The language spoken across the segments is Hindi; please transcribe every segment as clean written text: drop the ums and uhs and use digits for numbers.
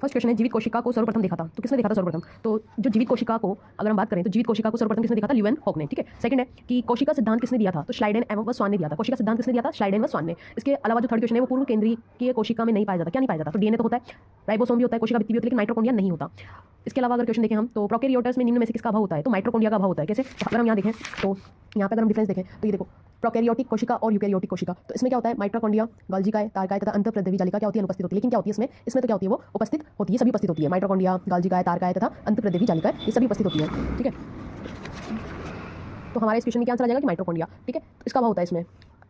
फर्स्ट क्वेश्चन है जीवित कोशिका को सर्वप्रथम देखा था, तो किसने देखा था सर्वप्रथम? तो जो जीवित कोशिका को अगर हम बात करें तो जीवित कोशिका को सर्वप्रथम किसने देखा था? ल्यूएनहॉक ने, ठीक है। सेकंड है कि कोशिका सिद्धांत किसने दिया था? तो श्लाइडेन एवं स्वान ने दिया था। कोशिका सिद्धांत किसने दिया था? श्लाइडेन व स्वान ने। इसके अलावा जो थर्ड क्वेश्चन है वो पूर्ण केंद्रीय कोशिका में नहीं पाया जाता। क्या नहीं पाया जाता? तो डीएनए तो होता है, राइबोसोम भी होता है, कोशिका भित्ति भी होती है, लेकिन माइटोकॉन्ड्रिया नहीं होता। इसके अलावा अगर क्वेश्चन देखें हम तो प्रोकैरियोट्स में निम्न में से किसका अभाव होता है? तो माइटोकॉन्ड्रिया का अभाव होता है। कैसे? अगर हम यहाँ देखें तो यहाँ पे अगर हम डिफरेंस देखें तो ये देखो प्रोकैरियोटिक कोशिका और यूकैरियोटिक कोशिका, तो इसमें क्या होता है? माइटोकॉन्ड्रिया, गोल्गी तारकाय तथा अंतःप्रद्रवी जालिका क्या होती है? अनुपस्थित होती है। लेकिन क्या होती है इसमें तो क्या होती है? वो उपस्थित होती है, सभी उपस्थित होती है। माइटोकॉन्ड्रिया, गोल्गी तारकाय तथा अंतःप्रद्रवी जालिका ये सभी उपस्थित होती है, ठीक है। तो हमारे इस क्वेश्चन में क्या आंसर आ जाएगा कि माइटोकॉन्ड्रिया, ठीक है। तो इसका अभाव होता है इसमें।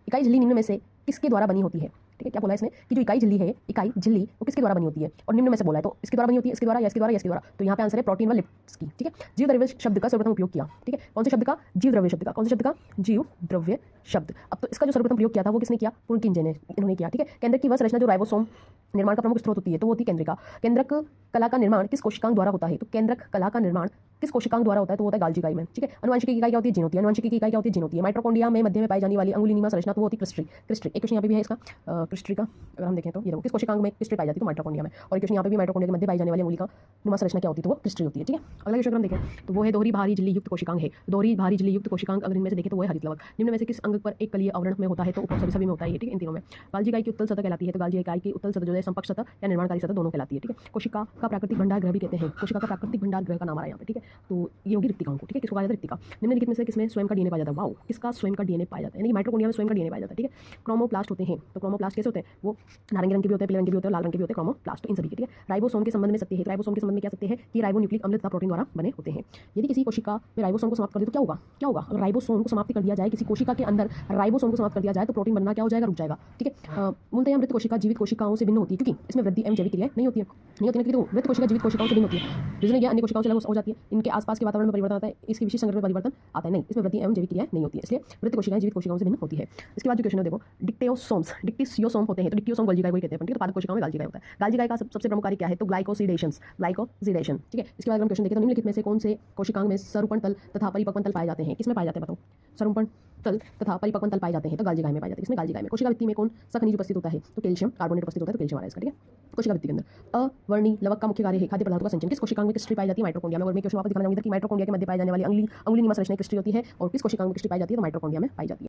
इकाई झिल्ली निम्न में से किसके द्वारा बनी होती है? ठीक है, क्या बोला है इसने कि जो इकाई झिल्ली है, इकाई झिल्ली वो किसके द्वारा बनी होती है? और निम्न में से बोला है, तो इसके द्वारा बनी होती है, इसके द्वारा या इसके द्वारा या इसके द्वारा। तो यहाँ पे आंसर है प्रोटीन व लिपिड्स की, ठीक है। जीव द्रव्य शब्द का सर्वप्रथम उपयोग किया, ठीक है। कौन से शब्द का? जीव द्रव्य शब्द का। कौन से शब्द का? जीव द्रव्य शब्द। अब तो इसका जो सर्वप्रथम प्रयोग किया था वो किसने किया? पुरकिंजे ने, इन्होंने किया, ठीक है। केंद्रक की वह संरचना जो राइबोसोम निर्माण का प्रमुख स्रोत होती है तो वो होती है केंद्रिका। केंद्रक कला का निर्माण किस कोशिकांग द्वारा होता है? तो केंद्रक कला का निर्माण किस कोशिकांग द्वारा होता है? तो वो होता है गाल्जी इकाई में, ठीक है। अनुवांशिक इकाई क्या होती है? जीन होती है। अनुवांशिक इकाई क्या होती है? जीन होती है। माइटोकॉन्ड्रिया में मध्य में पाई जाने वाली अंगुलिनिमा संरचना तो वो होती है क्रिस्टरी। क्रिस्टरी एक क्वेश्चन यहाँ पे भी है इसका, क्रिस्टरी का अगर हम देखें तो ये देखो किस कोशिकांग में क्रिस्टरी पाई जाती है? तो माइटोकॉन्ड्रिया में। और क्वेश्चन यहाँ पे भी माइटोकॉन्ड्रिया के मध्य पाई जाने वाली अंगुलिका नुमा संरचना क्या होती है? तो वो क्रिस्टरी होती है, ठीक है। अगला क्वेश्चन हम देखें तो वो है दोहरी भारी झिल्ली युक्त कोशिकांग है। दोहरी भारी झिल्ली युक्त कोशिकांग अगर इनमें से देखें तो वो है हरित लवक। निम्न में से किस अंग पर एक कलीय आवरण में होता है? तो ऊपर सभी में होता है, ठीक है, इन तीनों में। गाल्जी इकाई की उत्तल सतह कहलाती है, तो गाल्जी इकाई की उत्तल सतह जो है संपर्क सतह या निर्माणकारी सतह दोनों कहलाती है, ठीक है। कोशिका का प्राकृतिक भंडार ग्रह भी कहते हैं। कोशिका का प्राकृतिक भंडार ग्रह का नाम आ रहा है यहाँ पे, ठीक है। तो ये होगी रिक्तिकाओं को, ठीक है। किसको कहा जाता है? रिक्तिका। निम्नलिखित में से किसमें स्वयं का डीएनए पाया जाता है? वाओ, किसका स्वयं का डीएनए पाया जाता है? यानी कि माइटोकॉन्ड्रिया में स्वयं का डीएनए पाया जाता है, ठीक है। क्रोमोप्लास्ट होते हैं, तो क्रोमोप्लास्ट कैसे होते हैं? वो नारंगी रंग के भी होते हैं, पीले रंग के भी होते हैं, लाल रंग के भी होते हैं, क्रोमोप्लास्ट इन सभी के, ठीक है। राइबोसोम के संबंध में सत्य है, राइबोसोम के संबंध में क्या सत्य है कि राइबोन्यूक्लिक अम्ल तथा प्रोटीन द्वारा बने होते हैं। यदि किसी कोशिका में राइबोसोम को समाप्त कर दे तो क्या होगा? क्या होगा? अगर राइबोसोम को समाप्त कर दिया जाए, किसी कोशिका के अंदर राइबोसोम को समाप्त कर दिया जाए तो प्रोटीन बनना क्या हो जाएगा? रुक जाएगा, ठीक है। मूलतः मृत कोशिका जीवित कोशिकाओं से भिन्न होती है क्योंकि इसमें वृद्धि एवं जैविक क्रियाएं नहीं होती है, नहीं होती है, तो मृत कोशिका जीवित कोशिकाओं से भिन्न होती है। रीजन क्या? अन्य कोशिकाओं से अलग हो जाती है, इनके आसपास के वातावरण में परिवर्तन आता है, इसकी विशेष संगठन में परिवर्तन आता है, नहीं, इसमें वृद्धि एवं जैविक क्रियाएं नहीं होती है, इसलिए मृत कोशिकाएं जीवित कोशिकाओं से भिन्न होती है। इसके बाद जो क्वेश्चन है देखो डिक्टियोसोम्स, डिक्टियोसोम होते हैं, तो डिक्टियोसोम गोल्गी इकाई कहते हैं, ठीक है। पादप कोशिकाओं में गाल्जी इकाई होता है। गाल्जी इकाई का सबसे प्रमुख कार्य क्या है? तो ग्लाइकोसिडेशन, ग्लाइकोसिडेशन, ठीक है। इसके बाद हम क्वेश्चन देखें तो निम्नलिखित में से कौन से कोशिकांग में सरूपण तल तथा परिपक्वन तल पाए जाते हैं? किसमें पाए जाते हैं बताओ? सरूपण तल तथा परिपक्वन तल पाए जाते हैं तो गाल्जी इकाई में पाए जाते हैं। इसमें गाल्जी इकाई में कोशिका भित्ति में कौन सा खनिज उपस्थित होता है? तो कैल्शियम कार्बोनेट उपस्थित होता है, तो कैल्शियम आ रहा है इसका, ठीक है। कोशिका भित्ति के अंदर अवर्णी लवक का मुख्य कार्य है खाद्य पदार्थों का संचयन। किस कोशिकांग में क्रिस्टली पाई जाती है? माइटोकॉन्ड्रिया में। और मैं क्वेश्चन वापस दिखाना चाहूंगा कि माइटोकॉन्ड्रिया के मध्य पाई जाने वाली अंगुलिनिमा संरचना क्रिस्टली होती है और किस कोशिकांग में क्रिस्टली पाई जाती है? तो माइटोकॉन्ड्रिया में पाई जाती है।